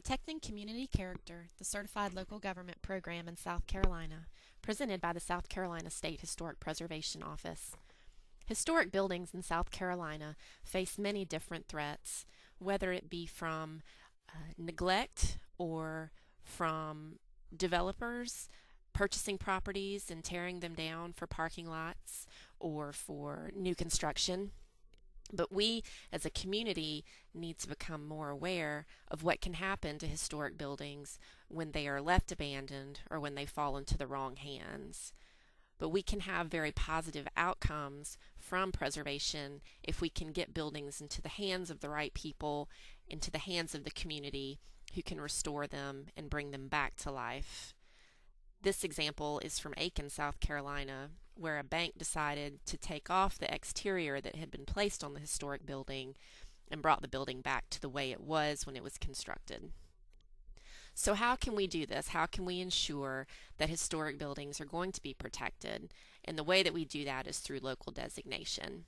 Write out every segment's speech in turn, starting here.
Protecting Community Character, the Certified Local Government Program in South Carolina, presented by the South Carolina State Historic Preservation Office. Historic buildings in South Carolina face many different threats, whether it be from neglect or from developers purchasing properties and tearing them down for parking lots or for new construction. But we, as a community, need to become more aware of what can happen to historic buildings when they are left abandoned or when they fall into the wrong hands. But we can have very positive outcomes from preservation if we can get buildings into the hands of the right people, into the hands of the community who can restore them and bring them back to life. This example is from Aiken, South Carolina, where a bank decided to take off the exterior that had been placed on the historic building and brought the building back to the way it was when it was constructed. So how can we do this? How can we ensure that historic buildings are going to be protected? And the way that we do that is through local designation,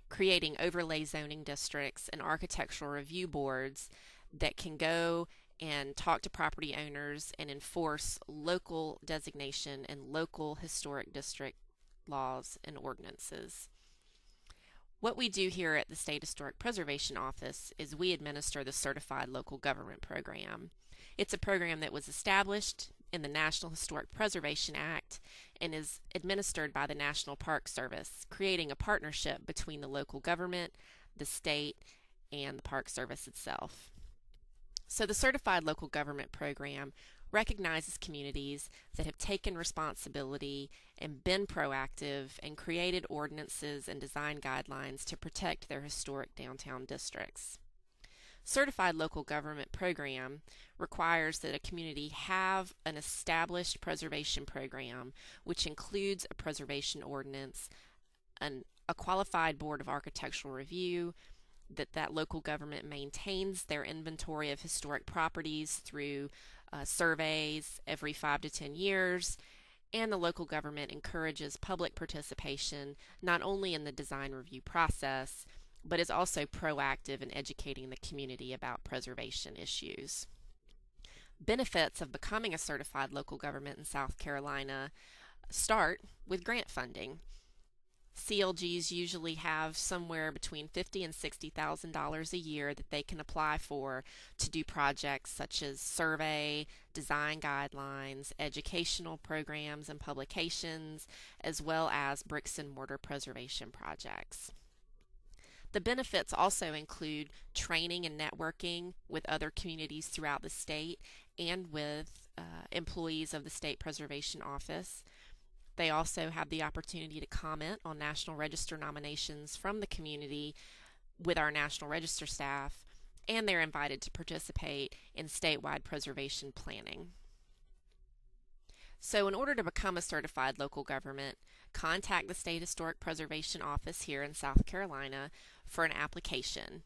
creating overlay zoning districts and architectural review boards that can go and talk to property owners and enforce local designation and local historic district laws and ordinances. What we do here at the State Historic Preservation Office is we administer the Certified Local Government Program. It's a program that was established in the National Historic Preservation Act and is administered by the National Park Service, creating a partnership between the local government, the state, and the Park Service itself. So the Certified Local Government Program recognizes communities that have taken responsibility and been proactive and created ordinances and design guidelines to protect their historic downtown districts. Certified Local Government Program requires that a community have an established preservation program, which includes a preservation ordinance, a qualified board of architectural review, that local government maintains their inventory of historic properties through surveys every 5 to 10 years, and the local government encourages public participation not only in the design review process, but is also proactive in educating the community about preservation issues. Benefits of becoming a certified local government in South Carolina start with grant funding. CLGs usually have somewhere between $50,000 and $60,000 a year that they can apply for to do projects such as survey, design guidelines, educational programs and publications, as well as bricks and mortar preservation projects. The benefits also include training and networking with other communities throughout the state and with employees of the State Preservation Office. They also have the opportunity to comment on National Register nominations from the community with our National Register staff, and they're invited to participate in statewide preservation planning. So in order to become a certified local government, contact the State Historic Preservation Office here in South Carolina for an application.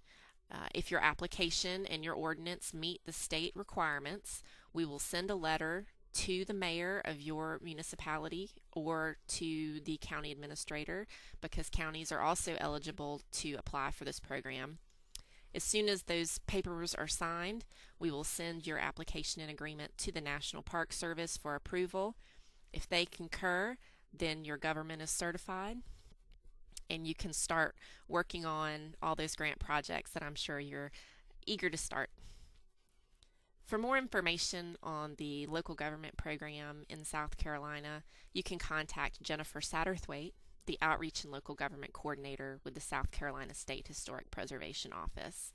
If your application and your ordinance meet the state requirements, we will send a letter to the mayor of your municipality or to the county administrator, because counties are also eligible to apply for this program. As soon as those papers are signed, we will send your application and agreement to the National Park Service for approval. If they concur, then your government is certified and you can start working on all those grant projects that I'm sure you're eager to start. For more information on the local government program in South Carolina, you can contact Jennifer Satterthwaite, the Outreach and Local Government Coordinator with the South Carolina State Historic Preservation Office.